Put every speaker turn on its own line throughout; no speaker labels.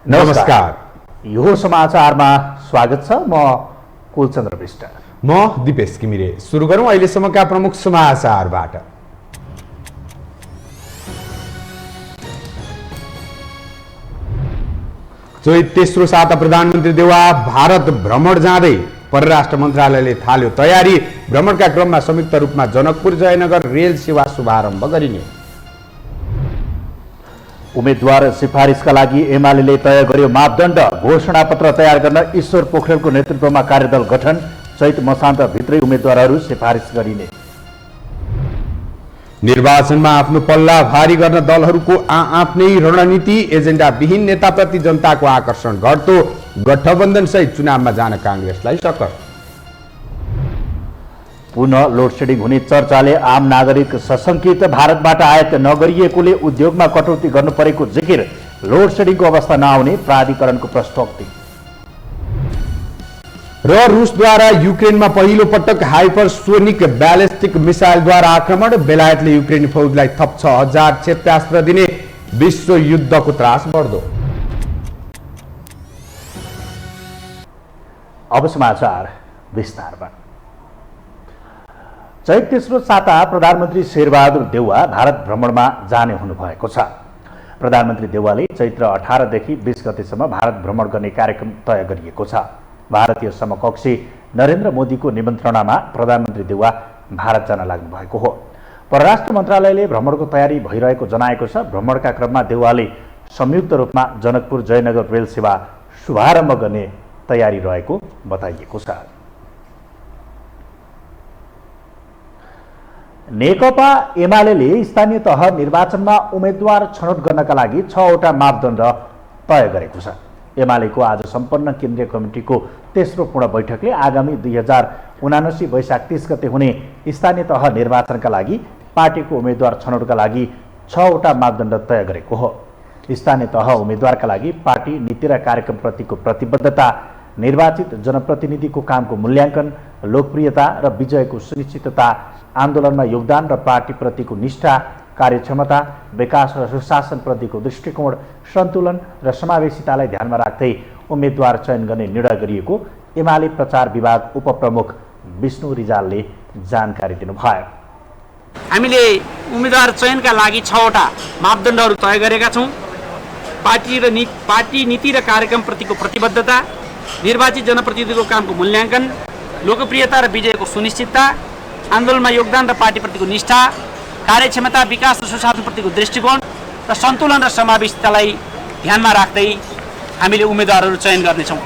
नमस्कार।
यो समाचारमा स्वागत छ। म कुलचन्द्र विष्ट।
म दिपेश घिमिरे। सुरु गरौँ अहिलेसम्मका प्रमुख समाचारबाट। चैत तेस्रो साता प्रधानमन्त्री देउवा भारत भ्रमण जाँदै परराष्ट्र मन्त्रालयले थाल्यो तयारी। भ्रमणका क्रममा संयुक्त रूपमा जनकपुर जयनगर रेल सेवा शुभारम्भ गरिने।
उम्मेद्वार सिफारिसका लागि एमाले तय गर्यो मापदण्ड। घोषणापत्र तयार गर्न ईश्वर पोखरेलको नेतृत्वमा कार्यदल गठन। चैत मसान्तभित्रै उम्मेद्वारहरू सिफारिस गरिने।
निर्वाचनमा आफ्नो पल्ला भारी गर्न दलहरूको आफ्नै रणनीति। एजेन्डा विहीन नेताप्रति जनताको आकर्षण घट्दो। गठबन्धनसहित चुनावमा जान काङ्ग्रेसलाई सकर।
पुनः लोडसेडिङ हुने चर्चाले आम नागरिक सशङ्कित। भारतबाट आयात नगरिएकोले उद्योगमा कटौती गर्नु परेको जिकिर। लोडसेडिङको अवस्था नआउने प्राधिकरणको प्रश्नोक्ति।
र रुसद्वारा युक्रेनमा पहिलो पटक हाइपरसोनिक ब्यालिस्टिक मिसाइलद्वारा आक्रमण। बेलायतले युक्रेनी फौजलाई थप 6000 क्षेप्यास्त्र दिने। विश्व युद्धको त्रास बढ्दो।
अब समाचार विस्तारमा। चैत तेस्रो साता प्रधानमन्त्री शेरबहादुर देउवा भारत भ्रमणमा जाने हुनुभएको छ। प्रधानमन्त्री देउवाले चैत्र 18 देखि 20 गतेसम्म भारत भ्रमण गर्ने कार्यक्रम तय गरिएको छ। भारतीय समकक्षी नरेन्द्र मोदीको निमन्त्रणामा प्रधानमन्त्री देउवा भारत जान लाग्नु भएको हो। परराष्ट्र मन्त्रालयले भ्रमणको तयारी भइरहेको जनाएको छ। भ्रमणका क्रममा देउवाले संयुक्त रूपमा जनकपुर जयनगर रेल सेवा शुभारम्भ गर्ने तयारी रहेको बताइएको छ। नेकपा एमाले स्थानीय तह निर्वाचनमा उम्मेद्वार छनौट गर्नका लागि 6वटा मापदण्ड तय गरेको छ। एमालेको आज सम्पन्न केन्द्रीय कमिटीको तेस्रो पूर्ण बैठकले आगामी 2079 वैशाख 30 गते हुने स्थानीय तह निर्वाचनका लागि पार्टीको उम्मेद्वार छनौटका लागि 6वटा मापदण्ड तय गरेको हो। स्थानीय तह उम्मेद्वारका लागि पार्टी नीति र कार्यक्रमप्रतिको प्रतिबद्धता, निर्वाचित जनप्रतिनिधिको कामको मूल्याङ्कन, लोकप्रियता र विजयको सुनिश्चितता, आन्दोलनमा योगदान र पार्टीप्रतिको निष्ठा, कार्यक्षमता, विकास र सुशासनप्रतिको दृष्टिकोण, सन्तुलन र समावेशितालाई ध्यानमा राख्दै उम्मेद्वार चयन गर्ने निर्णय गरिएको एमाले प्रचार विभाग उपप्रमुख विष्णु रिजालले जानकारी दिनुभयो।
हामीले उम्मेद्वार चयनका लागि 6वटा मापदण्डहरू तय गरेका छौँ। पार्टी नीति र कार्यक्रमप्रतिको प्रतिबद्धता, निर्वाचित जनप्रतिनिधिको कामको मूल्याङ्कन, लोकप्रियता र विजयको सुनिश्चितता, आन्दोलनमा योगदान र पार्टीप्रतिको निष्ठा, कार्यक्षमता, विकास र सुशासनप्रतिको दृष्टिकोण र सन्तुलन र समावेशितालाई ध्यानमा राख्दै हामीले उम्मेद्वारहरू चयन गर्नेछौँ।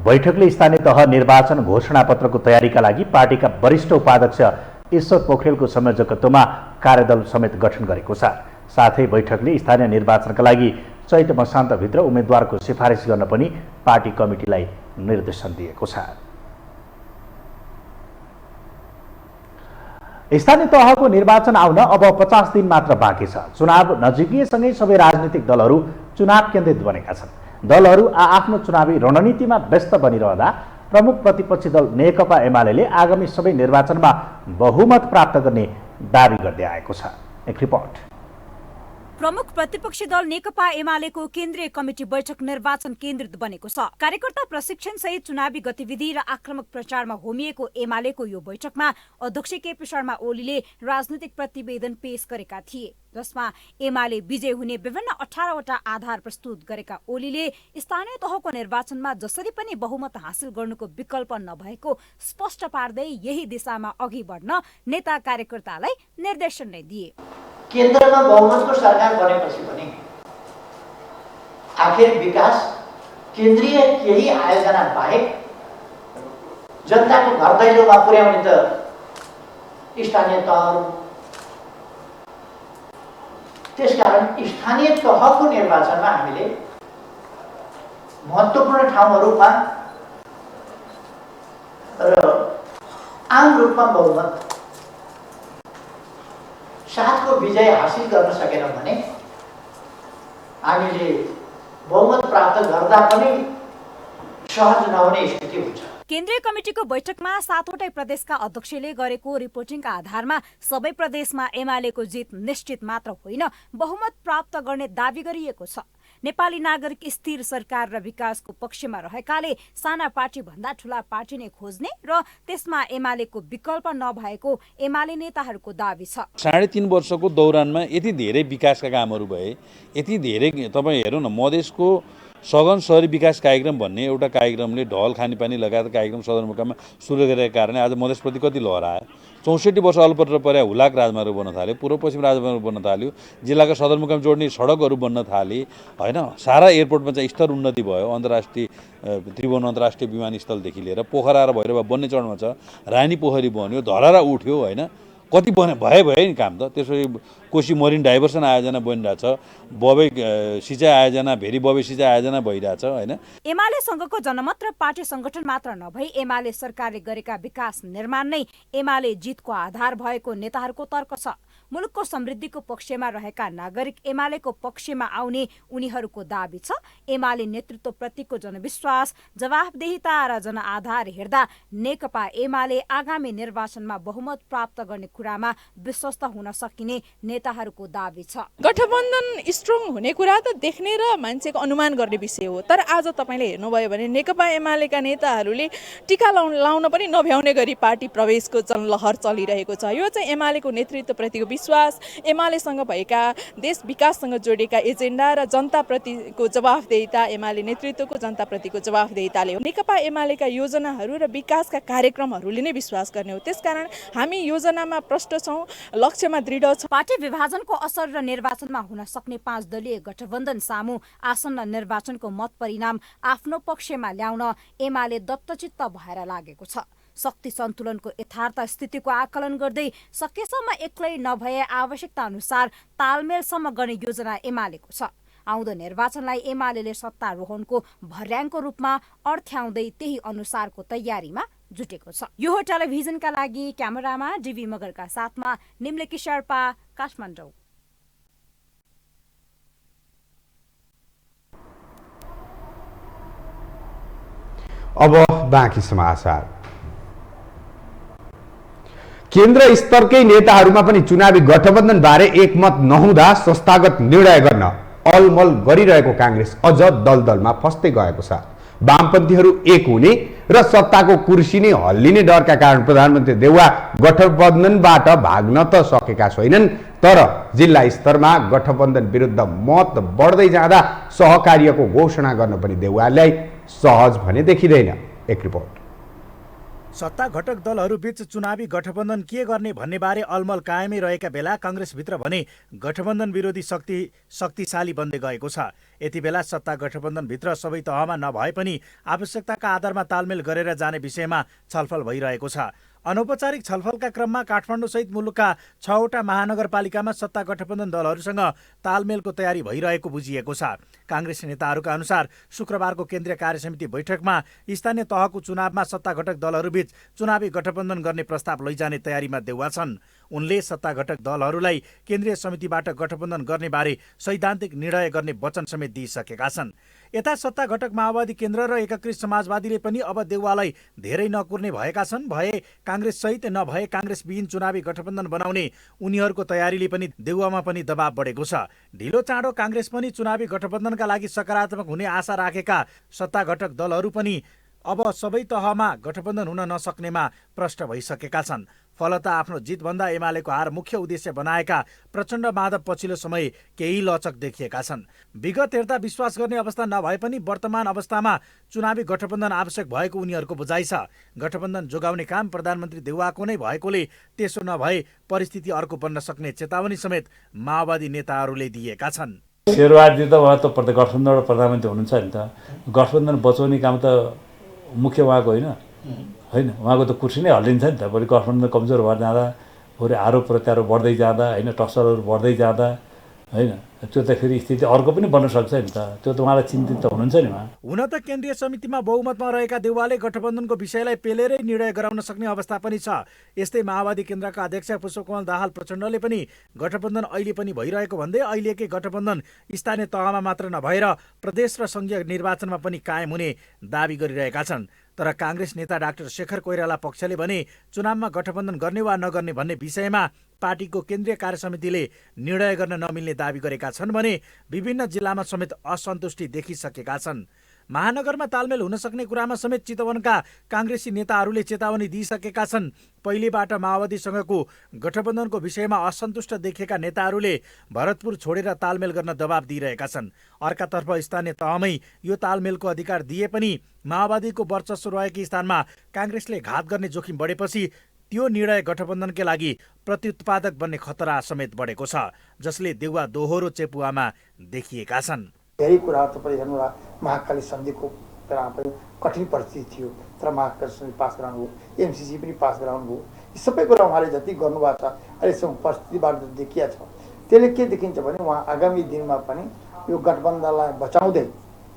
बैठकले स्थानीय तह निर्वाचन घोषणापत्रको तयारीका लागि पार्टीका वरिष्ठ उपाध्यक्ष ईश्वर पोखरेलको संयोजकत्वमा कार्यदल समेत गठन गरेको छ। साथै बैठकले स्थानीय निर्वाचनका लागि चैत मसान्तभित्र उम्मेद्वारको सिफारिस गर्न पनि पार्टी कमिटीलाई निर्देशन दिएको छ। स्थानीय तहको निर्वाचन आउन अब 50 दिन मात्र बाँकी छ। चुनाव नजिकिएसँगै सबै राजनीतिक दलहरू चुनाव केन्द्रित बनेका छन्। दलहरू आफ्नो चुनावी रणनीतिमा व्यस्त बनिरहँदा प्रमुख प्रतिपक्षी दल नेकपा एमाले आगामी सबै निर्वाचनमा बहुमत प्राप्त गर्ने दाबी गर्दै आएको छ। एक रिपोर्ट।
प्रमुख प्रतिपक्षी दल नेकपा एमालेको केन्द्रीय कमिटी बैठक निर्वाचन केन्द्रित बनेको छ। कार्यकर्ता प्रशिक्षण सहित चुनावी गतिविधि र आक्रामक प्रचारमा होमिएको एमालेको यो बैठकमा अध्यक्ष केपी शर्मा ओलीले राजनीतिक प्रतिवेदन पेश गरेका थिए, जसमा एमाले विजय हुने विभिन्न 18वटा आधार प्रस्तुत गरेका ओलीले स्थानीय तहको निर्वाचनमा जसरी पनि बहुमत हासिल गर्नुको विकल्प नभएको स्पष्ट पार्दै यही दिशामा अघि बढ्न नेता कार्यकर्तालाई निर्देशन नै दिए।
केन्द्रमा बहुमतको सरकार बनेपछि पनि आखिर विकास केन्द्रीय केही आयोजना बाहेक जनताको घर दैलोमा पुर्याउने त स्थानीय तहहरू। त्यसकारण स्थानीय तहको निर्वाचनमा हामीले महत्त्वपूर्ण ठाउँहरूमा र आम रूपमा बहुमत साथको विजय हासिल गर्न सकेनौँ भने हामीले बहुमत प्राप्त गर्दा पनि सहज नहुने स्थिति हुन्छ।
केन्द्रीय कमिटिको बैठकमा 7वटै प्रदेशका अध्यक्षले गरेको रिपोर्टिङका आधारमा सबै प्रदेशमा एमालेको जित निश्चित मात्र होइन, बहुमत प्राप्त गर्ने दावी गरिएको छ। नेपाली नागरिक स्थिर सरकार र विकासको पक्षमा रहेकाले साना पार्टी भन्दा ठूला पार्टी नै खोज्ने र त्यसमा एमालेको विकल्प नभएको एमाले नेताहरूको दावी छ।
3.5 वर्षको दौरानमा यति धेरै विकासका कामहरू भए, यति धेरै तपाईँ हेर्नु न, मधेसको सघन शहरी विकास कार्यक्रम भन्ने एउटा कार्यक्रमले ढल खानेपानी लगायत कार्यक्रम सदरमुकाममा सुरु गरेका कारणले आज मधेसप्रति कति लहर आयो। 64 वर्ष अल्पत्र परे हुलाक राजमार्ग बन्न थाल्यो, पूर्व पश्चिम राजमार्ग बन्न थाल्यो, जिल्लाका सदरमुकाम जोड्ने सडकहरू बन्न थाले होइन। सारा एयरपोर्टमा चाहिँ स्तर उन्नति भयो। अन्तर्राष्ट्रिय त्रिभुवन अन्तर्राष्ट्रिय विमानस्थलदेखि लिएर पोखरा र भैरवा बन्ने चरणमा छ, रानी पोखरी बन्यो, धरारा उठ्यो होइन। कति भयो नि काम त। त्यसपछि कोशी मरिन डाइभर्सन आयोजना बनिरहेछ, बबे सिँचाइ आयोजना, भेरी बबे सिँचाइ आयोजना भइरहेछ होइन।
एमालेसँगको जनमत र पार्टी संगठन मात्र नभई एमाले सरकारले गरेका विकास निर्माण नै एमाले जितको आधार भएको नेताहरूको तर्क छ। मुलुकको समृद्धिको पक्षमा रहेका नागरिक एमालेको पक्षमा आउने उनीहरूको दावी छ। एमाले नेतृत्वप्रतिको जनविश्वास, जवाफदेहिता र जनआधार हेर्दा नेकपा एमाले आगामी निर्वाचनमा बहुमत प्राप्त गर्ने कुरामा विश्वस्त हुन सकिने नेताहरूको दावी छ।
गठबन्धन स्ट्रङ हुने कुरा त देख्ने र मान्छेको अनुमान गर्ने विषय हो, तर आज तपाईले हेर्नुभयो भने नेकपा एमालेका नेताहरूले टीका लाउन पनि नभ्याउने गरी पार्टी प्रवेशको जनलहर चलिरहेको छ। यो चाहिँ एमालेको नेतृत्वप्रतिको विश्वास, एमालेसँग भएका देश विकाससँग जोडिएका एजेन्डा र जनताप्रतिको जवाफदेहिता, एमाले नेतृत्वको जनताप्रतिको जवाफदेहिताले हो। नेकपा एमालेका योजनाहरू र विकासका कार्यक्रमहरूले नै विश्वास गर्ने हो। त्यसकारण हामी योजनामा प्रष्ट छौँ, लक्ष्यमा दृढ छौँ।
पार्टी विभाजनको असर र निर्वाचनमा हुन सक्ने 5 दलीय गठबन्धन सामु आसन्न निर्वाचनको मत परिणाम आफ्नो पक्षमा ल्याउन एमाले दत्तचित्त भएर लागेको छ। शक्ति सन्तुलनको यथार्थ स्थितिको आकलन गर्दै सकेसम्म एक्लै नभए आवश्यकता अनुसार तालमेलसम्म गर्ने योजना एमालेको छ। आउँदो निर्वाचनलाई एमालेले सत्तारोहणको भर्याङको रूपमा अर्थ्याउँदै त्यही अनुसारको तयारीमा जुटेको छ। यो हो टेलिभिजनका लागि क्यामेरामा डीवी मगरका साथमा निम्लेकी शेर्पा, काठमाडौँ।
अब बाँकी समाचार। केन्द्र स्तरकै नेताहरूमा पनि चुनावी गठबन्धन बारे एकमत नहुँदा संस्थागत निर्णय गर्न अलमल गरिरहेको कांग्रेस अझ दलदलमा फस्दै गएको छ। वामपन्थीहरू एक हुने र सत्ताको कुर्सी नै हल्लिने डरका कारण प्रधानमन्त्री देउवा गठबन्धनबाट भाग्न त सकेका छैनन्, तर जिल्ला स्तरमा गठबन्धन विरुद्ध मत बढ्दै जाँदा सहकार्यको घोषणा गर्न पनि देउवालाई सहज भने देखिँदैन। एक रिपोर्ट।
सत्ता घटक दलहरूबीच चुनावी गठबन्धन के गर्ने भन्ने बारे अलमल कायमै रहेका बेला कांग्रेसभित्र भने गठबन्धन विरोधी शक्ति शक्तिशाली बन्दै गएको छ। यति बेला सत्ता गठबन्धनभित्र सबै तहमा नभए पनि आवश्यकताका आधारमा तालमेल गरेर जाने विषयमा छलफल भइरहेको छ। अनौपचारिक छलफलका क्रममा काठमाडौँसहित मुलुकका 6वटा महानगरपालिकामा सत्ता गठबन्धन दलहरूसँग तालमेलको तयारी भइरहेको बुझिएको छ। कांग्रेस नेताहरूका अनुसार शुक्रबारको केन्द्रीय कार्यसमिति बैठकमा स्थानीय तहको चुनावमा सत्ता घटक दलहरूबीच चुनावी गठबन्धन गर्ने प्रस्ताव लैजाने तयारीमा देउवा छन्। उनले सत्ता घटक दलहरूलाई केन्द्रीय समितिबाट गठबन्धन गर्ने बारे सैद्धान्तिक निर्णय गर्ने वचन समेत दिइसकेका छन्। यता सत्ता घटक माओवादी केन्द्र र एकीकृत समाजवादीले पनि अब देउवालाई धेरै नकुर्ने भएका छन्। भए कांग्रेस सहित नभए कांग्रेस विहीन चुनावी गठबन्धन बनाउने उनीहरूको तयारीले पनि देउवामा पनि दबाव बढेको छ। ढिलो चाँडो कांग्रेस पनि चुनावी गठबन्धनका लागि सकारात्मक हुने आशा राखेका सत्ता घटक दलहरू पनि अब सबै तहमा गठबन्धन हुन नसक्नेमा प्रष्ट भइसकेका छन्। फलत आफ्नो जितभन्दा एमालेको हार मुख्य उद्देश्य बनाएका प्रचण्ड माधव पछिल्लो समय केही लचक देखिएका छन्। विगत हेर्दा विश्वास गर्ने अवस्था नभए पनि वर्तमान अवस्थामा चुनावी गठबन्धन आवश्यक भएको उनीहरूको बुझाइ छ। गठबन्धन जोगाउने काम प्रधानमन्त्री देउवाको नै भएकोले त्यसो नभए परिस्थिति अर्को बन्न सक्ने चेतावनी समेत माओवादी नेताहरूले दिएका छन्।
शेरबहादुर त उहाँ त गठबन्धनबाट प्रधानमन्त्री हुनुहुन्छ नि त, गठबन्धन बचाउने काम त मुख्य उहाँको होइन, उहाँको त कुर्सी नै हल्लिन्छ नि त। बरु गठबन्धन कमजोर भएर जाँदा, बरु आरोप प्रत्यारोप बढ्दै जाँदा होइन, टक्सरहरू बढ्दै जाँदा होइन, त्यो त फेरि स्थिति अर्को पनि बन्न सक्छ नि त। त्यो त उहाँलाई चिन्तित त हुनुहुन्छ नि उहाँ।
हुन त केन्द्रीय समितिमा बहुमतमा रहेका देउवाले गठबन्धनको विषयलाई पेलेरै निर्णय गराउन सक्ने अवस्था पनि छ। यस्तै माओवादी केन्द्रका अध्यक्ष पुष्पकमल दाहाल प्रचण्डले पनि गठबन्धन अहिले पनि भइरहेको भन्दै अहिलेकै गठबन्धन स्थानीय तहमा मात्र नभएर प्रदेश र संघीय निर्वाचनमा पनि कायम हुने दावी गरिरहेका छन्। तर काङ्ग्रेस नेता डाक्टर शेखर कोइराला पक्षले भने चुनावमा गठबन्धन गर्ने वा नगर्ने भन्ने विषयमा पार्टीको केन्द्रीय कार्य समितिले निर्णय गर्न नमिल्ने दावी गरेका छन् भने विभिन्न जिल्लामा समेत असन्तुष्टि देखिसकेका छन्। महानगरमा तालमेल हुन सक्ने कुरामा समेत चितवनका काङ्ग्रेसी नेताहरूले चेतावनी दिइसकेका छन्। पहिलेबाट माओवादीसँगको गठबन्धनको विषयमा असन्तुष्ट देखिएका नेताहरूले भरतपुर छोडेर तालमेल गर्न दबाब दिइरहेका छन्। अर्कातर्फ स्थानीय तहमै यो तालमेलको अधिकार दिए पनि माओवादीको वर्चस्व रहेको स्थानमा काङ्ग्रेसले घात गर्ने जोखिम बढेपछि त्यो निर्णय गठबन्धनकै लागि प्रत्युत्पादक बन्ने खतरा समेत बढेको छ, जसले देउवा दोहोरो चेपुवामा देखिएका छन्।
धेरै कुराहरू तपाईँ हेर्नुहोला, महाकाली सन्धिको बेलामा पनि कठिन परिस्थिति थियो, तर महाकाली सन्धि पास गराउनु भयो, एमसिसी पनि पास गराउनु भयो। यी सबै कुरा उहाँले जति गर्नुभएको छ अहिलेसम्म परिस्थितिबाट देखिया छ। त्यसले के देखिन्छ भने उहाँ आगामी दिनमा पनि यो गठबन्धनलाई बचाउँदै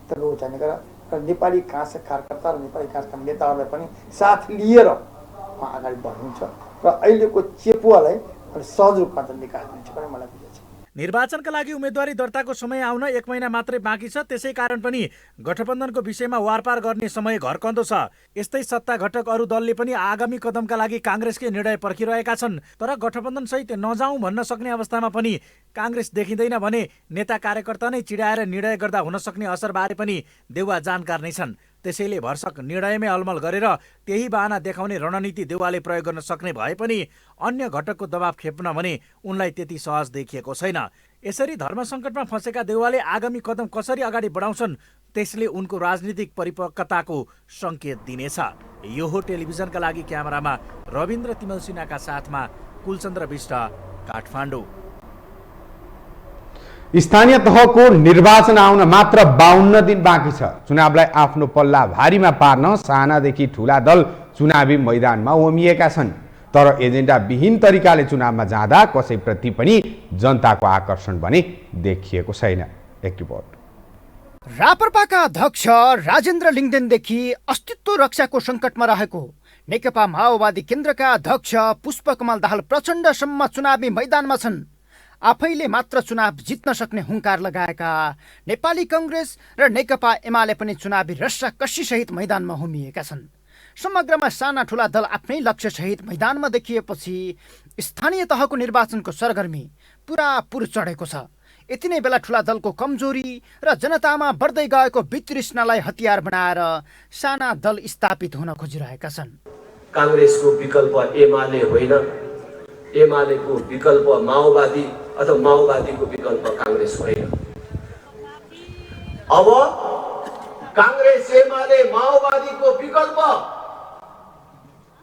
तपाईँको चाहिँ र नेपाली काङ्ग्रेसका कार्यकर्ता र नेपाली काङ्ग्रेसका नेताहरूलाई पनि साथ लिएर उहाँ अगाडि बढ्नुहुन्छ र अहिलेको चेपुवालाई सहज रूपमा त निकालिदिन्छ भन्ने मलाई बुझेको छ।
निर्वाचनका लागि उम्मेदवारी दर्ताको समय आउन 1 महिना मात्रै बाँकी छ। त्यसै कारण पनि गठबन्धनको विषयमा वारपार गर्ने समय घरकन्दो छ। यस्तै सत्ता घटक अरू दलले पनि आगामी कदमका लागि काङ्ग्रेसकै निर्णय पर्खिरहेका छन्। तर गठबन्धनसहित नजाउँ भन्न सक्ने अवस्थामा पनि काङ्ग्रेस देखिँदैन भने नेता कार्यकर्ता नै चिडाएर निर्णय गर्दा हुन सक्ने असरबारे पनि देउवा जानकार नै छन्। त्यसैले भरसक निर्णयमै अलमल गरेर त्यही बाहना देखाउने रणनीति देउवाले प्रयोग गर्न सक्ने भए पनि अन्य घटकको दबाब खेप्न भने उनलाई त्यति सहज देखिएको छैन। यसरी धर्म सङ्कटमा फँसेका देउवाले आगामी कदम कसरी अगाडि बढाउँछन् त्यसले उनको राजनीतिक परिपक्वताको सङ्केत दिनेछ। यो हो टेलिभिजनका लागि क्यामेरामा रविन्द्र तिमल सिन्हाका साथमा कुलचन्द्र विष्ट, काठमाडौँ।
स्थानीय तहको निर्वाचन आउन मात्र 52 दिन बाँकी छ। चुनावलाई आफ्नो पल्ला भारीमा पार्न सानादेखि ठुला दल चुनावी मैदानमा उमिएका छन्। तर एजेन्डा विहीन तरिकाले चुनावमा जाँदा कसैप्रति पनि जनताको आकर्षण भने देखिएको छैन। एक रिपोर्ट।
राप्रपाका अध्यक्ष राजेन्द्र लिङ्गदेनदेखि अस्तित्व रक्षाको सङ्कटमा रहेको नेकपा माओवादी केन्द्रका अध्यक्ष पुष्पकमल दाहाल प्रचण्डसम्म चुनावी मैदानमा छन्। आफैले मात्र चुनाव जित्न सक्ने हुङ्कार लगाएका नेपाली काङ्ग्रेस र नेकपा एमाले पनि चुनावी रस्साकसीसहित मैदानमा हुमिएका छन्। समग्रमा साना ठुला दल आफ्नै लक्ष्यसहित मैदानमा देखिएपछि स्थानीय तहको निर्वाचनको सरगर्मी पुरापुर चढेको छ। यति नै बेला ठुला दलको कमजोरी र जनतामा बढ्दै गएको वितृष्णालाई हतियार बनाएर साना दल स्थापित हुन खोजिरहेका छन्।
काङ्ग्रेसको विकल्प एमाले होइन, एमालेको विकल्प माओवादी अथवा माओवादीको विकल्प काङ्ग्रेस होइन। अब काङ्ग्रेस एमाले माओवादीको विकल्प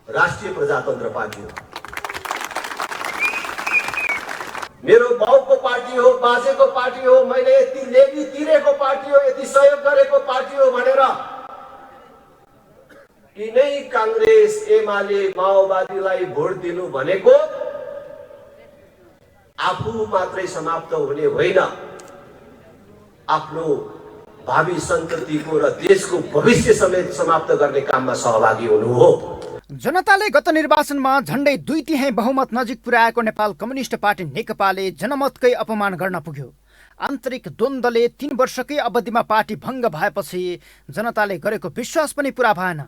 राष्ट्रिय प्रजातन्त्र पार्टी हो। मेरो बाउको पार्टी हो, बाजेको पार्टी हो, मैले यति लेबी तिरेको पार्टी हो, यति सहयोग गरेको पार्टी हो भनेर यिनै काङ्ग्रेस एमाले माओवादीलाई भोट दिनु भनेको आफू मात्रै समाप्त हुने होइन, आफ्नो भावी सन्ततिको र देशको भविष्य समेत समाप्त गर्ने काममा सहभागी हुनु हो।
जनताले गत निर्वाचनमा झण्डै 2 तिहाई बहुमत नजिक पुर्याएको नेपाल कम्युनिस्ट पार्टी नेकपाले जनमतकै अपमान गर्न पुग्यो। आन्तरिक द्वन्द्वले 3 वर्षकै अवधिमा पार्टी भङ्ग भएपछि जनताले गरेको विश्वास पनि पुरा भएन।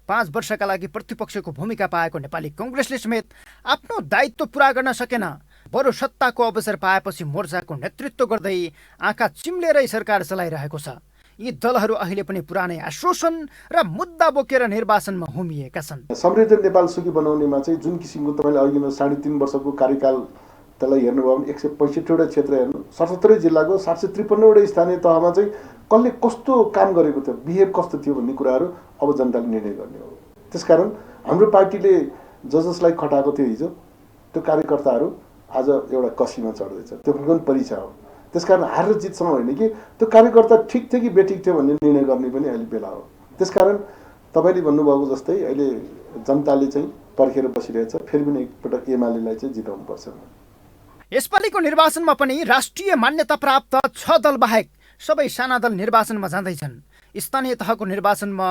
5 वर्षका लागि प्रतिपक्षको भूमिका पाएको नेपाली काङ्ग्रेसले समेत आफ्नो दायित्व पुरा गर्न सकेन। बरु सत्ताको अवसर पाएपछि मोर्चाको नेतृत्व गर्दै आँखा चिम्लेरै सरकार चलाइरहेको छ। यी दलहरू अहिले पनि पुरानै आश्वासन र मुद्दा बोकेर निर्वाचनमा हुमिएका छन्।
समृद्ध नेपाल सुखी बनाउनेमा चाहिँ जुन किसिमको तपाईँले अघिल्लो 3.5 वर्षको कार्यकाल त्यसलाई हेर्नुभयो भने 165वटा क्षेत्र हेर्नु, 77 जिल्लाको 753वटा स्थानीय तहमा चाहिँ कसले कस्तो काम गरेको थियो, बिहेभ कस्तो थियो भन्ने कुराहरू अब जनताले निर्णय गर्ने हो। त्यसकारण हाम्रो पार्टीले जसलाई खटाएको थियो हिजो त्यो कार्यकर्ताहरू आज एउटा कसीमा चढ्दैछ। त्यो पनि परीक्षा हो। त्यसकारण हार र जितसँग होइन कि त्यो कार्यकर्ता ठिक थियो कि बेठिक थियो भन्ने निर्णय गर्ने पनि अहिले बेला हो। त्यसकारण तपाईँले भन्नुभएको जस्तै अहिले जनताले चाहिँ पर्खेर बसिरहेछ। फेरि पनि एकपटक एमालेलाई चाहिँ जिताउनुपर्छ।
यसपालिको निर्वाचनमा पनि राष्ट्रिय मान्यता प्राप्त 6 दल बाहेक सबै साना दल निर्वाचनमा जाँदैछन्। स्थानीय तहको निर्वाचनमा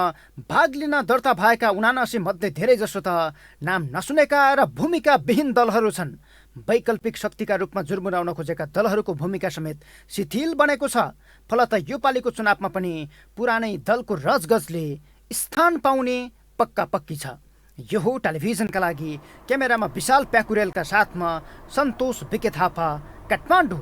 भाग लिन दर्ता भएका 79 मध्ये धेरै जसो त नाम नसुनेका र भूमिका विहीन दलहरू छन्। वैकल्पिक शक्तिका रूपमा जुर्मुराउन खोजेका दलहरूको भूमिका समेत शिथिल बनेको छ। फलत यो पालिको चुनावमा पनि पुरानै दलको रजगजले स्थान पाउने पक्का पक्की छ। यो हो टेलिभिजनका लागि क्यामेरामा विशाल प्याकुरेलका साथमा सन्तोष बिके थापा, काठमाडौँ।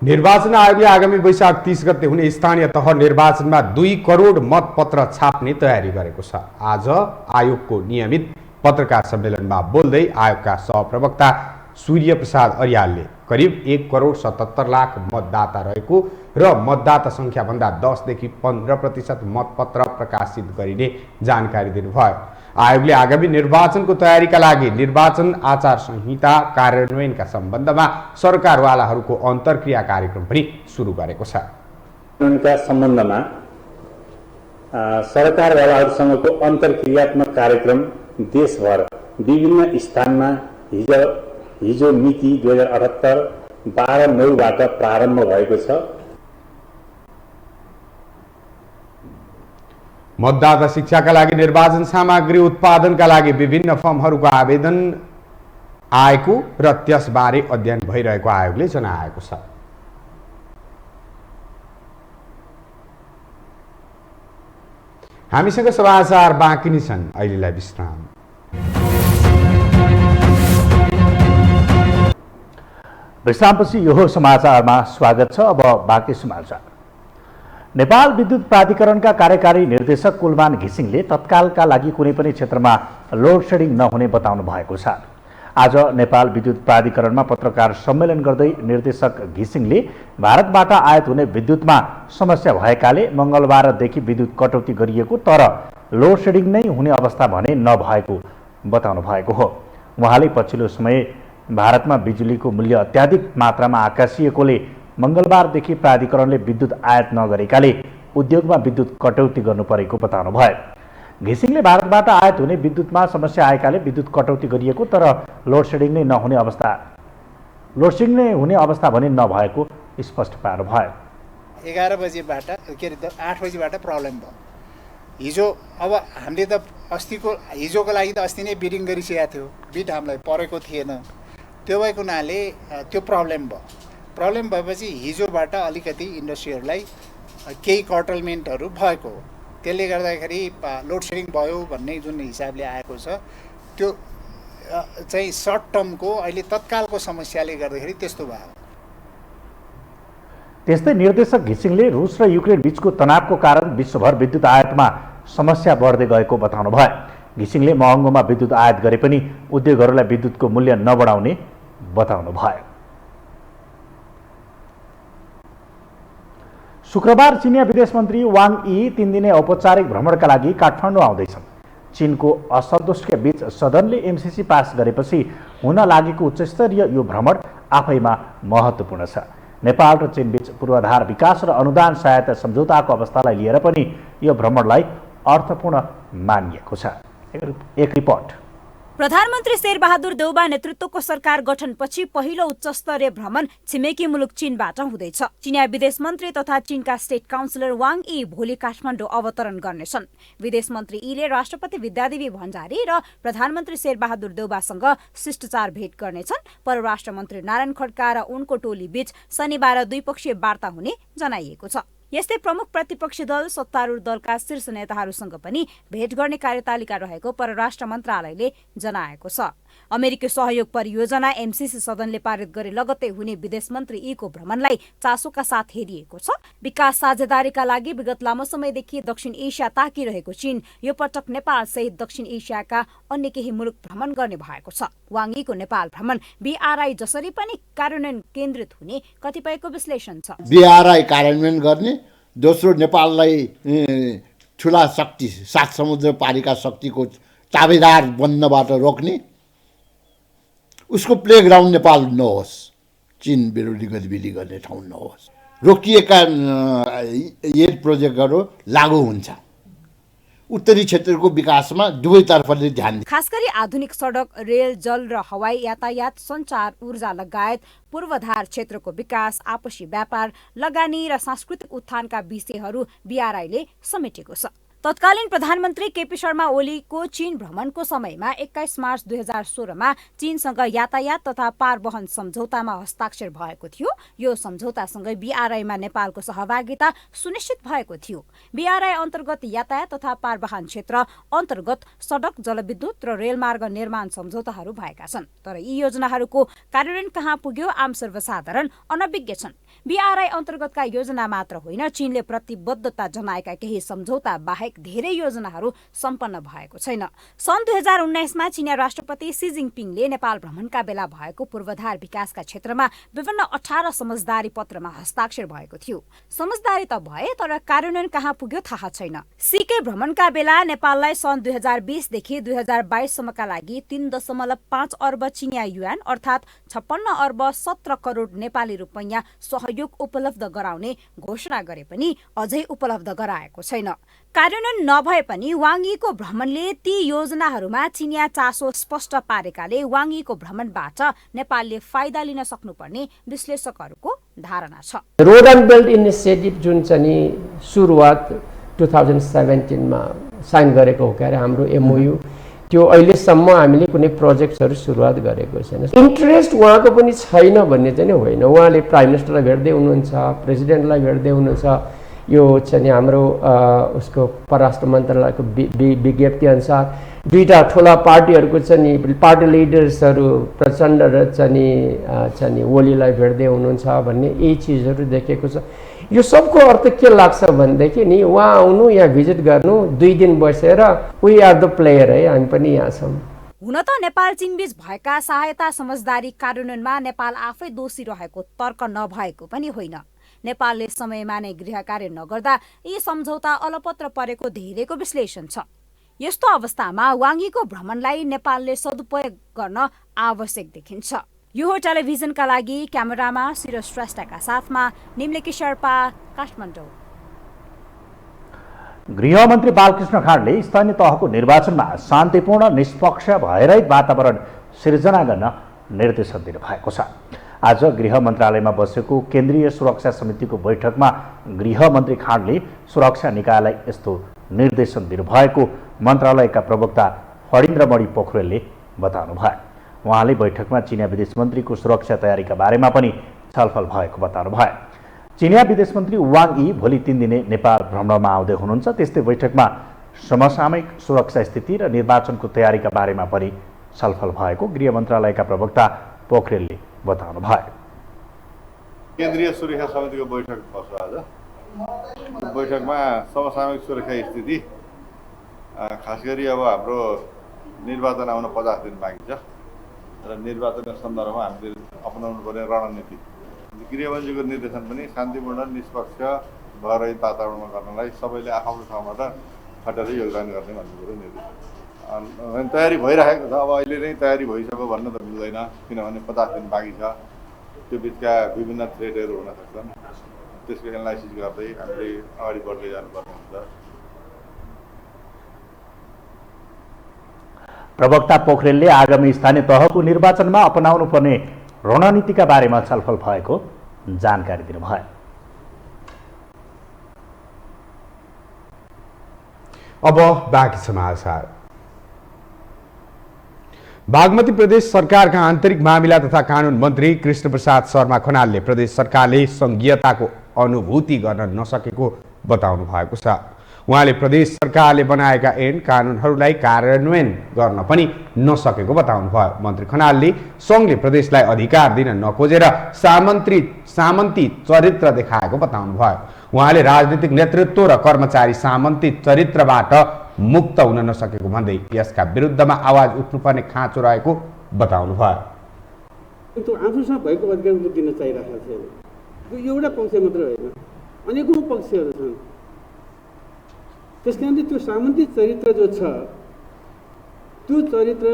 निर्वाचन आयोगले आगामी वैशाख 30 गते हुने स्थानीय तह निर्वाचनमा 2 करोड मतपत्र छाप्ने तयारी गरेको छ। आज आयोगको नियमित पत्रकार सम्मेलनमा बोल्दै आयोगका सहप्रवक्ता सूर्य प्रसाद अर्यालले करिब 1 करोड 77 लाख मतदाता रहेको र मतदाता सङ्ख्याभन्दा 10 देखि 15% मतपत्र प्रकाशित गरिने जानकारी दिनुभयो। आयोगले आगामी निर्वाचनको तयारीका लागि निर्वाचन आचार संहिता कार्यान्वयनका सम्बन्धमा सरकारवालाहरूको अन्तर्क्रिया कार्यक्रम पनि सुरु गरेको छ।
उनका सम्बन्धमा सरकारवालाहरूसँगको अन्तर्क्रियात्मक कार्यक्रम देशभर विभिन्न स्थानमा हिजो मिति 2078 12/9बाट प्रारम्भ भएको छ।
मतदाता शिक्षाका लागि निर्वाचन सामग्री उत्पादनका लागि विभिन्न फर्महरूको आवेदन आएको र त्यसबारे अध्ययन भइरहेको आयोगले जनाएको छ। हामीसँग समाचार बाँकी नै छन्, अहिलेलाई विश्राम।
विश्रामपछि यो समाचारमा स्वागत छ। अब बाँकी समाचार। नेपाल विद्युत प्राधिकरणका कार्यकारी निर्देशक कुलमान घिसिङले तत्कालका लागि कुनै पनि क्षेत्रमा लोड सेडिङ नहुने बताउनु भएको छ। आज नेपाल विद्युत प्राधिकरणमा पत्रकार सम्मेलन गर्दै निर्देशक घिसिङले भारतबाट आयात हुने विद्युतमा समस्या भएकाले मङ्गलबारदेखि विद्युत कटौती गरिएको तर लोड सेडिङ नै हुने अवस्था भने नभएको बताउनु भएको हो। उहाँले पछिल्लो समय भारतमा बिजुलीको मूल्य अत्याधिक मात्रामा आकाशिएकोले मङ्गलबारदेखि प्राधिकरणले विद्युत आयात नगरेकाले उद्योगमा विद्युत कटौती गर्नु परेको बताउनु भयो। घिसिङले भारतबाट आयात हुने विद्युतमा समस्या आएकाले विद्युत कटौती गरिएको तर लोड सेडिङ नै हुने अवस्था भने नभएको स्पष्ट पार्नुभयो।
11 बजेबाट के अरे 8 बजेबाट प्रब्लम भयो। हिजो अब हामीले त हिजोको लागि त अस्ति नै बिडिङ गरिसकेका थियो, बिड हामीलाई परेको थिएन। त्यो भएको हुनाले त्यो प्रब्लम भयो। प्रब्लम भएपछि हिजोबाट अलिकति इन्डस्ट्रीहरूलाई केही कर्टलमेन्टहरू भएको हो। त्यसले गर्दाखेरि लोड सेडिङ भयो भन्ने जुन हिसाबले आएको छ त्यो चाहिँ सर्ट टर्मको अहिले तत्कालको समस्याले गर्दाखेरि त्यस्तो भयो।
त्यस्तै निर्देशक घिसिङले रुस र युक्रेन बीचको तनावको कारण विश्वभर विद्युत आयातमा समस्या बढ्दै गएको बताउनु भयो। घिसिङले महँगोमा विद्युत आयात गरे पनि उद्योगहरूलाई विद्युतको मूल्य नबढाउने बताउनु भयो। शुक्रबार चिनिया विदेश मन्त्री वाङ यी 3 दिने औपचारिक भ्रमणका लागि काठमाडौँ आउँदैछन्। चीनको असन्तुष्टका बीच सदनले एमसिसी पास गरेपछि हुन लागेको उच्चस्तरीय यो भ्रमण आफैमा महत्त्वपूर्ण छ। नेपाल र चीनबीच पूर्वाधार विकास र अनुदान सहायता सम्झौताको अवस्थालाई लिएर पनि यो भ्रमणलाई अर्थपूर्ण मानिएको छ। एक रिपोर्ट।
प्रधानमन्त्री शेरबहादुर देउबा नेतृत्वको सरकार गठनपछि पहिलो उच्चस्तरीय भ्रमण छिमेकी मुलुक चीनबाट हुँदैछ। चिनिया विदेश मन्त्री तथा चीनका स्टेट काउन्सिलर वाङ यी भोलि काठमाडौँ अवतरण गर्नेछन्। विदेश मन्त्री यीले राष्ट्रपति विद्यादेवी भण्डारी र प्रधानमन्त्री शेरबहादुर देउबासँग शिष्टाचार भेट गर्नेछन्। परराष्ट्र मन्त्री नारायण खड्का र उनको टोली बीच शनिबार द्विपक्षीय वार्ता हुने जनाइएको छ। यस्तै प्रमुख प्रतिपक्षी दल सत्तारूढ दलका शीर्ष नेताहरूसँग पनि भेट गर्ने कार्यतालिका रहेको परराष्ट्र मन्त्रालयले जनाएको छ। अमेरिकी सहयोग परियोजना एमसिसी सदनले पारित गरे लगत्तै हुने विदेश मन्त्री यीको भ्रमणलाई चासोका साथ हेरिएको छ। विकास साझेदारीका लागि विगत लामो समयदेखि दक्षिण एसिया ताकिरहेको चीन यो पटक नेपाल सहित दक्षिण एसियाका अन्य केही मुलुक भ्रमण गर्ने भएको छ। वाङ यीको नेपाल भ्रमण बीआरआई जसरी पनि कार्यान्वयन केन्द्रित हुने कतिपयको विश्लेषण छ।
बीआरआई कार्यान्वयन गर्ने, दोस्रो नेपाललाई ठुला शक्ति 7 समुद्र पारीका शक्तिको ताबेदार बन्नबाट रोक्ने, उसको प्लेग्राउन्ड नेपाल नहोस्, चीन विरोधी गतिविधि गर्ने ठाउँ नहोस्। रोकिएका एड प्रोजेक्टहरू लागू हुन्छ। उत्तरी क्षेत्रको विकासमा दुवैतर्फले ध्यान दिन्छ।
खास गरी आधुनिक सडक, रेल, जल र हवाई यातायात, सञ्चार, ऊर्जा लगायत पूर्वाधार क्षेत्रको विकास, आपसी व्यापार, लगानी र सांस्कृतिक उत्थानका विषयहरू बीआरआईले समेटेको छ। तत्कालीन प्रधानमन्त्री केपी शर्मा ओलीको चीन भ्रमणको समयमा 21 मार्च 2016मा चीनसँग यातायात तथा पारवहन सम्झौतामा हस्ताक्षर भएको थियो। यो सम्झौतासँगै बीआरआईमा नेपालको सहभागिता सुनिश्चित भएको थियो। बीआरआई अन्तर्गत यातायात तथा पारवहन क्षेत्र अन्तर्गत सडक, जलविद्युत र रेलमार्ग निर्माण सम्झौताहरू भएका छन्। तर यी योजनाहरूको कार्यान्वयन कहाँ पुग्यो आम सर्वसाधारण अनभिज्ञ छन्। बीआरआई अन्तर्गतका योजना मात्र होइन, चीनले प्रतिबद्धता जनाएका केही सम्झौता बाहेक धेरै योजनाहरू सम्पन्न भएको छैन। सन् 2019मा चीनिया राष्ट्रपति सी जिनपिङले नेपाल भ्रमणका बेला भएको पूर्वाधार विकासका क्षेत्रमा विभिन्न 18 समझदारी पत्रमा हस्ताक्षर भएको थियो। समझदारी त भए तर कार्यान्वयन कहाँ पुग्यो थाहा छैन। सीके भ्रमणका बेला नेपाललाई सन् 2020 देखि 2022 सम्मका लागि 3.5 अर्ब चिनिया युआन अर्थात् 56 अर्ब 17 करोड नेपाली रुपैयाँ सहयोग उपलब्ध गराउने घोषणा गरे पनि अझै उपलब्ध गराएको छैन। कार्यान्वयन नभए पनि वाङ यीको भ्रमणले ती योजनाहरूमा चिनिया चासो स्पष्ट पारेकाले वाङ यीको भ्रमणबाट नेपालले फाइदा लिन सक्नुपर्ने विश्लेषकहरूको धारणा छ।
रोड एन्ड बेल्ट इनिसिएटिभ जुन चाहिँ नि सुरुवात 2017मा साइन गरेको हो के अरे हाम्रो एमओयू, त्यो अहिलेसम्म हामीले कुनै प्रोजेक्ट्सहरू सुरुवात गरेको छैन। इन्ट्रेस्ट उहाँको पनि छैन भन्ने चाहिँ होइन। उहाँले प्राइम मिनिस्टरलाई भेट्दै हुनुहुन्छ, प्रेसिडेन्टलाई भेट्दै हुनुहुन्छ। यो चाहिँ हाम्रो उसको परराष्ट्र मन्त्रालयको विज्ञप्ति अनुसार दुईटा ठुला पार्टीहरूको चाहिँ नि पार्टी लिडर्सहरू प्रचण्ड र चाहिँ नि ओलीलाई भेट्दै हुनुहुन्छ भन्ने यही चिजहरू देखेको छ। यो सबको अर्थ के लाग्छ भनेदेखि नि उहाँ आउनु, यहाँ भिजिट गर्नु, 2 दिन बसेर वी आर द प्लेयर है, हामी पनि यहाँ छौँ।
हुन त नेपाल चीनबीच भएका सहायता समझदारी कार्यान्वयनमा नेपाल आफै दोषी रहेको तर्क नभएको पनि होइन। नेपालले समयमा नै गृह कार्य नगर्दा यी सम्झौता अलपत्र परेको धेरैको विश्लेषण छ। यस्तो अवस्थामा वाङ यीको भ्रमणलाई नेपालले सदुपयोग गर्न आवश्यक देखिन्छ। यो हो टेलिभिजनका लागि क्यामेरामा सिरोज श्रेष्ठका साथमा निम्लेकी शेर्पा, काठमाडौँ।
गृहमन्त्री बालकृष्ण खाँडले स्थानीय तहको निर्वाचनमा शान्तिपूर्ण निष्पक्ष भएरै वातावरण सिर्जना गर्न निर्देशन दिनुभएको छ। आज गृह मन्त्रालयमा बसेको केन्द्रीय सुरक्षा समितिको बैठकमा गृहमन्त्री खाँडले सुरक्षा निकायलाई यस्तो निर्देशन दिनुभएको मन्त्रालयका प्रवक्ता फणीन्द्रमणि पोखरेलले बताउनुभयो। उहाँले बैठकमा चिनिया विदेश मन्त्रीको सुरक्षा तयारीका बारेमा पनि छलफल भएको बताउनुभयो। चिनिया विदेश मन्त्री वाङ यी भोलि 3 दिने नेपाल भ्रमणमा आउँदै हुनुहुन्छ। त्यस्तै बैठकमा समसामयिक सुरक्षा स्थिति र निर्वाचनको तयारीका बारेमा पनि छलफल भएको गृह मन्त्रालयका प्रवक्ता पोखरेलले बताउनु भयो।
केन्द्रीय सुरक्षा समितिको बैठक बस्यो आज। बैठकमा समसामयिक सुरक्षा स्थिति, खास गरी अब हाम्रो निर्वाचन आउन 50 दिन बाँकी छ र निर्वाचनको सन्दर्भमा हामीले अपनाउनु पर्ने रणनीति, गृहमन्त्रीको निर्देशन पनि शान्तिपूर्ण निष्पक्ष भएर वातावरणमा गर्नलाई सबैले आफ्नो ठाउँबाट खटेर योगदान गर्ने भन्ने कुरो निर्देशन तयारी भइरहेको छ। अब अहिले नै तयारी भइसक्यो भन्न त मिल्दैन, किनभने 50 दिन बाँकी छ। त्यो बिचका विभिन्न थ्रेटहरू हुन सक्छन्, त्यसको एनालाइसिस गर्दै हामीले अगाडि बढ्दै जानुपर्ने हुन्छ।
प्रवक्ता पोखरेलले आगामी स्थानीय तहको निर्वाचनमा अपनाउनु पर्ने रणनीतिका बारेमा छलफल भएको जानकारी दिनुभयो।
अब बाँकी समाचार। बागमती प्रदेश सरकारका आन्तरिक मामिला तथा कानुन मन्त्री कृष्ण प्रसाद शर्मा खनालले प्रदेश सरकारले संघीयताको अनुभूति गर्न नसकेको बताउनु भएको छ। उहाँले प्रदेश सरकारले बनाएका ऐन कानुनहरूलाई कार्यान्वयन गर्न पनि नसकेको बताउनु भयो। मन्त्री खनालले सङ्घले प्रदेशलाई अधिकार दिन नखोजेर सामन्ती चरित्र देखाएको बताउनु भयो। उहाँले राजनीतिक नेतृत्व र कर्मचारी सामन्ती चरित्रबाट मुक्त हुन नसकेको भन्दै यसका विरुद्धमा आवाज उठ्नुपर्ने खाँचो रहेको बताउनु भयो।
त्यो आफूसँग भएको अधिकार दिन चाहिरहेको छैन। त्यो एउटा पक्ष मात्र होइन, अनेकौँ पक्षहरू छन्। त्यस कारणले त्यो सामन्ती चरित्र जो छ त्यो चरित्र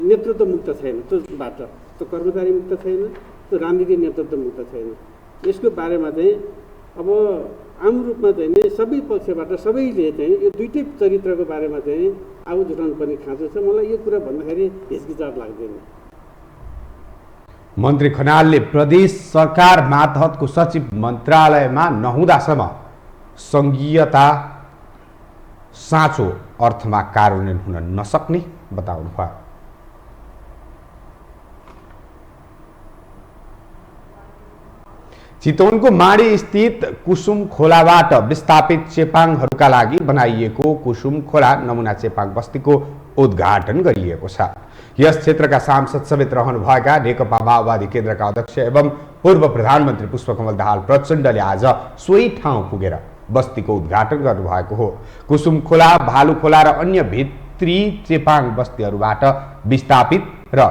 नेतृत्व मुक्त छैन, त्योबाट त्यो कर्मचारी मुक्त छैन, त्यो राजनीतिक नेतृत्व मुक्त छैन। यसको बारेमा चाहिँ अब आम रूपमा चाहिँ सबै पक्षबाट सबैले चाहिँ यो दुईटै चरित्रको बारेमा चाहिँ आवाज उठाउनु पर्ने खाँचो छ। मलाई यो कुरा भन्दाखेरि हिचकिचाहट लाग्दैन।
मन्त्री खनालले प्रदेश सरकार मातहतको सचिव मन्त्रालयमा नहुँदासम्म संघीयता साँचो अर्थमा कार्यान्वयन हुन नसक्ने बताउनुभयो। चितवनको माडी स्थित कुसुम खोलाबाट विस्थापित चेपाङहरूका लागि बनाइएको कुसुम खोला नमुना चेपाङ बस्तीको उद्घाटन गरिएको छ। यस क्षेत्रका सांसद समेत रहनुभएका नेकपा माओवादी केन्द्रका अध्यक्ष एवं पूर्व प्रधानमन्त्री पुष्पकमल दाहाल प्रचण्डले आज सोही ठाउँ पुगेर बस्तीको उद्घाटन गर्नुभएको हो। कुसुम खोला, भालु खोला र अन्य भित्री चेपाङ बस्तीहरूबाट विस्थापित र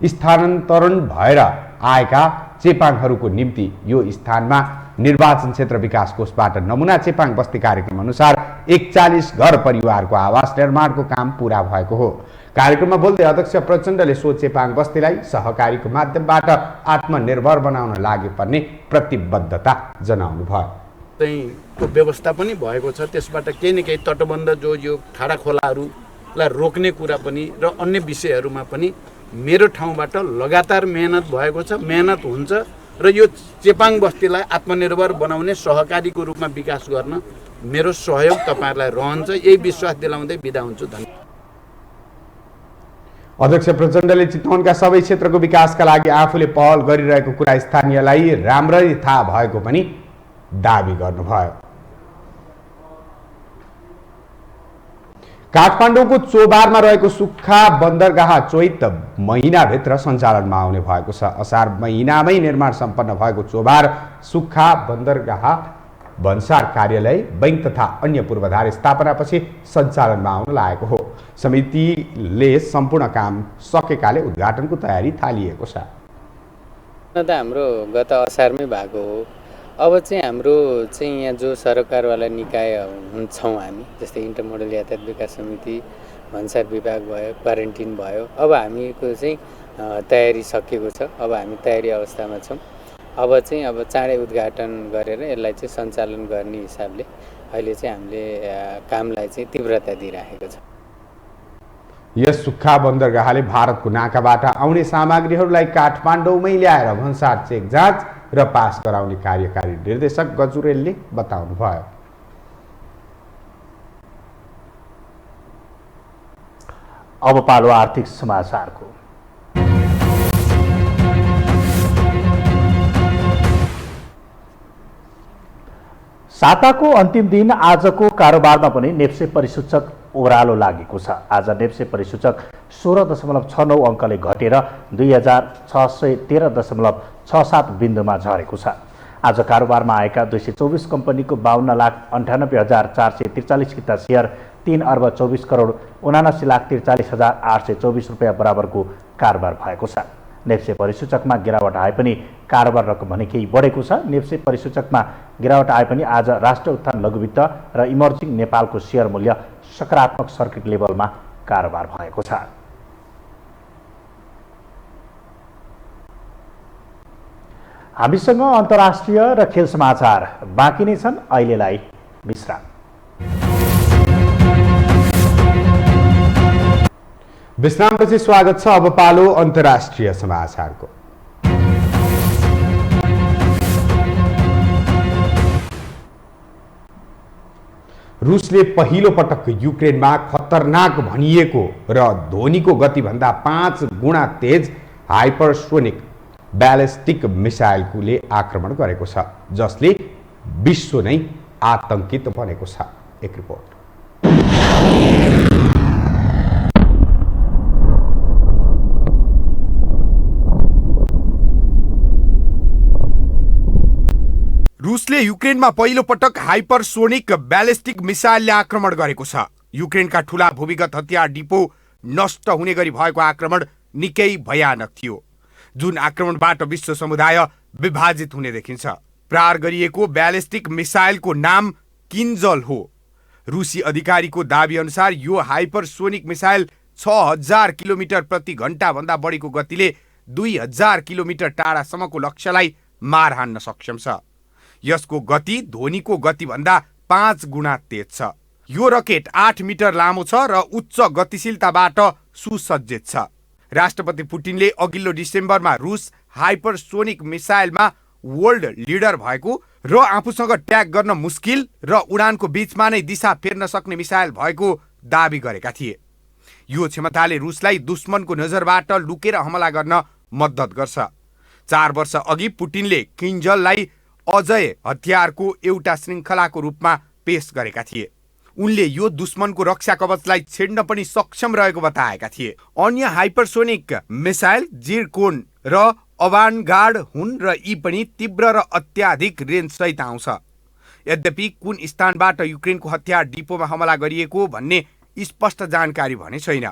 स्थानान्तरण भएर आएका चेपाङहरूको निम्ति यो स्थानमा निर्वाचन क्षेत्र विकास कोषबाट नमुना चेपाङ बस्ती कार्यक्रम अनुसार 41 घर परिवारको आवास निर्माणको काम पूरा भएको हो। कार्यक्रममा बोल्दै अध्यक्ष प्रचण्डले सो चेपाङ बस्तीलाई सहकारीको माध्यमबाट आत्मनिर्भर बनाउन लागि पर्ने प्रतिबद्धता जनाउनु भयो।
को व्यवस्था पनि भएको छ, त्यसबाट केही न केही तटबन्ध जो यो खाडा खोलाहरूलाई रोक्ने कुरा पनि र अन्य विषयहरूमा पनि मेरो ठाउँबाट लगातार मेहनत भएको छ, मेहनत हुन्छ र यो चेपाङ बस्तीलाई आत्मनिर्भर बनाउने सहकारीको रूपमा विकास गर्न मेरो सहयोग तपाईहरुलाई रहन्छ। यही विश्वास दिलाउँदै बिदा हुन्छु। धन्यवाद।
अध्यक्ष प्रचण्डले चितवनका सबै क्षेत्रको विकासका लागि आफूले पहल गरिरहेको कुरा स्थानीयलाई राम्ररी थाहा भएको पनि दाबी गर्नुभयो। काठमाडौँको चोबारमा रहेको सुक्खा बन्दरगाह चैत महिनाभित्र सञ्चालनमा आउने भएको छ। असार महिनामै निर्माण सम्पन्न भएको चोबार सुक्खा बन्दरगाह भन्सार कार्यालय, बैंक तथा अन्य पूर्वाधार स्थापनापछि सञ्चालनमा आउन लागेको हो। समितिले सम्पूर्ण काम सकेकाले उद्घाटनको तयारी थालिएको छ।
हाम्रो गत असारमै भएको हो। अब चाहिँ हाम्रो चाहिँ यहाँ जो सरकारवाला निकाय छौँ हामी, जस्तै इन्टरमोडल यातायात विकास समिति, भन्सार विभाग भयो, क्वारेन्टिन भयो, अब हामीको चाहिँ तयारी सकिएको छ। अब हामी तयारी अवस्थामा छौँ। अब चाँडै उद्घाटन गरेर यसलाई चाहिँ सञ्चालन गर्ने हिसाबले अहिले चाहिँ हामीले कामलाई चाहिँ तीव्रता दिइराखेको छ।
यस सुक्खा बन्दरगाहले भारतको नाकाबाट आउने सामग्रीहरूलाई काठमाडौँमै ल्याएर भन्सार चेक जाँच र पास गराउने कार्यकारी निर्देशक गजुरेलले बताउनुभयो।
अब पालो आर्थिक समाचारको। साताको अन्तिम दिन आजको कारोबारमा पनि नेप्से परिसूचक ओह्रालो लागेको छ। आज नेप्से परिसूचक 16.69 अङ्कले घटेर 2613.67 बिन्दुमा झरेको छ। आज कारोबारमा आएका 224 कम्पनीको 52,98,443 किता सेयर 3,24,79,43,824 रुपियाँ बराबरको कारोबार भएको छ। नेप्से परिसूचकमा गिरावट आए पनि कारोबार रकम भने केही बढेको छ। नेप्से परिसूचकमा गिरावट आए पनि आज राष्ट्र उत्थान लघुवित्त र इमर्जिङ नेपालको सेयर मूल्य सकारात्मक सर्किट लेभलमा कारोबार भएको छ। हामीसँग अन्तर्राष्ट्रिय र खेल समाचार बाँकी नै छन्। अहिलेलाई विश्राम।
विश्रामपछि स्वागत छ। अब पालो अन्तर्राष्ट्रिय समाचारको। रुसले पहिलो पटक युक्रेनमा खतरनाक भनिएको र ध्वनिको गतिभन्दा 5 गुणा तेज हाइपरसोनिक ब्यालिस्टिक मिसाइलले आक्रमण गरेको छ, जसले विश्व नै आतंकित बनेको छ। एक रिपोर्ट। रुसले युक्रेनमा पहिलो पटक हाइपरसोनिक ब्यालिस्टिक मिसाइलले आक्रमण गरेको छ। युक्रेनका ठूला भूमिगत हतियार डिपो नष्ट हुने गरी भएको आक्रमण निकै भयानक थियो, जुन आक्रमणबाट विश्व समुदाय विभाजित हुने देखिन्छ। प्रहार गरिएको ब्यालिस्टिक मिसाइलको नाम किन्जल हो। रुसी अधिकारीको दाबी अनुसार यो हाइपरसोनिक मिसाइल 6000 किलोमिटर प्रति घण्टा भन्दा बढीको गतिले 2000 किलोमिटर टाढासम्मको लक्ष्यलाई मार हान्न सक्षम छ। यसको गति ध्वनिको गतिभन्दा 5 गुणा तेज छ। यो रकेट 8 मिटर लामो छ र उच्च गतिशीलताबाट सुसज्जित छ। राष्ट्रपति पुटिनले अघिल्लो डिसेम्बरमा रुस हाइपरसोनिक मिसाइलमा वर्ल्ड लिडर भएको र आफूसँग ट्याग गर्न मुस्किल र उडानको बीचमा नै दिशा फेर्न सक्ने मिसाइल भएको दाबी गरेका थिए। यो क्षमताले रुसलाई दुश्मनको नजरबाट लुकेर हमला गर्न मद्दत गर्छ। 4 वर्ष अघि पुटिनले किन्जललाई अजय हतियारको एउटा श्रृङ्खलाको रूपमा पेश गरेका थिए। उनले यो दुश्मनको रक्षा कवचलाई छेड्न पनि सक्षम रहेको बताएका थिए। अन्य हाइपरसोनिक मिसाइल जिरकोन र अभान्गार्ड हुन् र यी पनि तीव्र र अत्याधिक रेन्ज सहित आउँछ। यद्यपि कुन स्थानबाट युक्रेनको हतियार डिपोमा हमला गरिएको भन्ने स्पष्ट जानकारी भने छैन।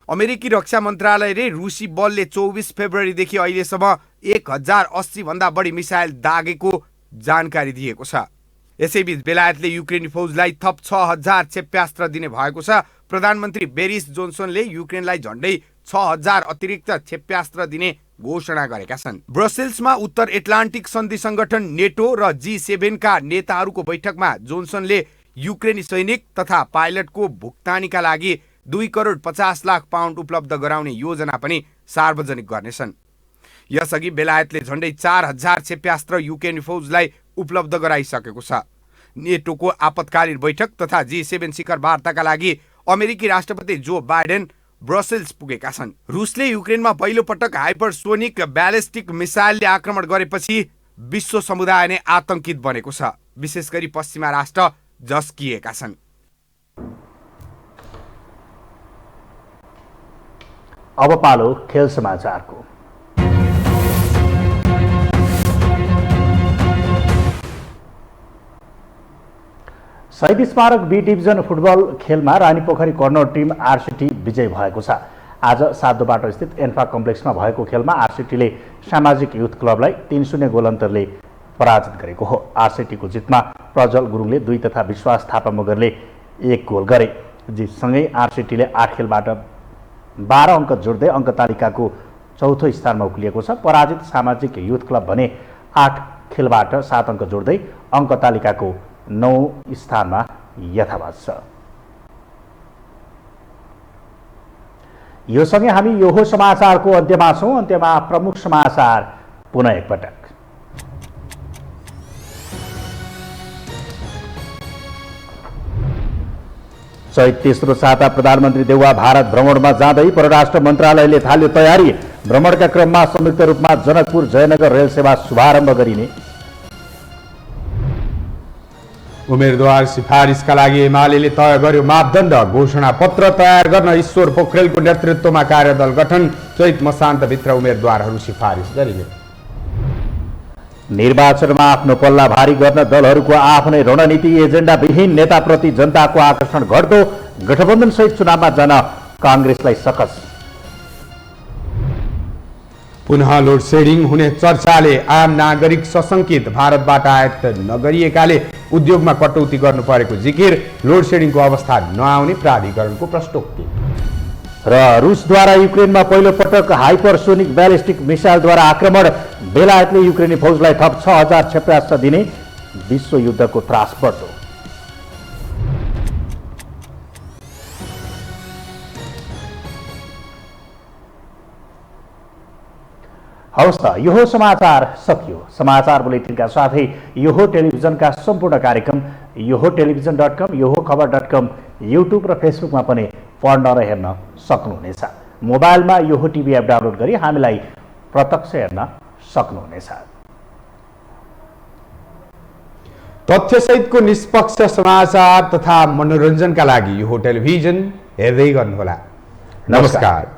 अमेरिकी रक्षा मन्त्रालयले रुसी बलले 24 फेब्रुअरीदेखि अहिलेसम्म 1080 भन्दा बढी मिसाइल दागेको जानकारी दिएको छ। यसैबीच बेलायतले युक्रेनी फौजलाई थप 6000 क्षेप्यास्त्र दिने भएको छ। प्रधानमन्त्री बोरिस जोन्सनले युक्रेनलाई झण्डै 6000 अतिरिक्त क्षेप्यास्त्र दिने घोषणा गरेका छन्। ब्रसेल्समा उत्तर एटलान्टिक सन्धि संगठन नेटो र G7 का नेताहरूको बैठकमा जोन्सनले युक्रेनी सैनिक तथा पाइलटको भुक्तानीका लागि 2 करोड 50 लाख पाउन्ड उपलब्ध गराउने योजना पनि सार्वजनिक गर्नेछन्। यसअघि बेलायतले झण्डै 4000 क्षेप्यास्त्र युक्रेनी फौजलाई उपलब्ध गराइसकेको छ। नेटोको आपतकालीन बैठक तथा G7 शिखर वार्ताका लागि अमेरिकी राष्ट्रपति जो बाइडेन ब्रसेल्स पुगेका छन्। रुसले युक्रेनमा पहिलो पटक हाइपरसोनिक ब्यालिस्टिक मिसाइलले आक्रमण गरेपछि विश्व समुदाय नै आतंकित बनेको छ। विशेष गरी पश्चिमा राष्ट्र झस्किएका छन्।
अब पालो खेल समाचारको। शहीद स्मारक बी डिभिजन फुटबल खेलमा रानीपोखरी कर्नर टिम आरसीटी विजय भएको छ। आज साधोबाटो स्थित एन्फा कम्प्लेक्समा भएको खेलमा आरसीटीले सामाजिक युथ क्लबलाई 3-0 गोल अन्तरले पराजित गरेको हो। आरसीटीको जितमा प्रज्वल गुरुङले 2 तथा विश्वास थापा मगरले 1 गोल गरे। जितसँगै आरसीटीले 8 खेलबाट 12 अङ्क जोड्दै अङ्क तालिकाको चौथो स्थानमा उक्लिएको छ। पराजित सामाजिक युथ क्लब भने 8 खेलबाट 7 अङ्क जोड्दै अङ्क तालिकाको 9 स्थानमा यथावत छ। यो सँगै हामी यो समाचारको अन्त्यमा छौँ। अन्त्यमा प्रमुख समाचार पुनः एकपटक। चैत तेस्रो साता प्रधानमन्त्री देउवा भारत भ्रमणमा जाँदै परराष्ट्र मन्त्रालयले थाल्यो तयारी। भ्रमणका क्रममा संयुक्त रूपमा जनकपुर जयनगर रेल सेवा शुभारम्भ गरिने।
उम्मेदवार सिफारिसका लागि एमाले तय गर्यो मापदण्ड। घोषणा पत्र तयार गर्न ईश्वर पोखरेलको नेतृत्वमा कार्यदल गठन। चैत मसान्तभित्र उम्मेदवारहरू सिफारिस गरिने।
निर्वाचनमा आफ्नो पल्ला भारी गर्न दलहरूको आफ्नै रणनीति एजेन्डा विहीन नेताप्रति जनताको आकर्षण घट्दो। गठबन्धनसहित चुनावमा जान काङ्ग्रेसलाई सकस।
पुनः लोड सेडिङ हुने चर्चाले आम नागरिक सशंकित। भारतबाट आयात नगरिएकाले उद्योगमा कटौती गर्नु परेको जिकिर। लोड सेडिङको अवस्था नआउने प्राधिकरणको प्रश्नोक्ति।
र रुसद्वारा युक्रेनमा पहिलो पटक हाइपरसोनिक ब्यालिस्टिक मिसाइलद्वारा आक्रमण। बेलायतले युक्रेनी फौजलाई थप 6000 क्षेप्यास्त्र दिने। विश्व युद्धको त्रास बढ्दो। हवस् त यो समाचार सकियो। समाचार बुलेटिनका साथै यो टेलिभिजनका सम्पूर्ण कार्यक्रम yoho.television.com, yohoखबर.com, युट्युब र फेसबुकमा पनि पढ्न र हेर्न सक्नुहुनेछ। मोबाइलमा योहो टिभी एप डाउनलोड गरी हामीलाई प्रत्यक्ष हेर्न सक्नुहुनेछ।
तथ्यसहितको निष्पक्ष समाचार तथा मनोरञ्जनका लागि योहो टेलिभिजन हेर्दै गर्नुहोला। नमस्कार।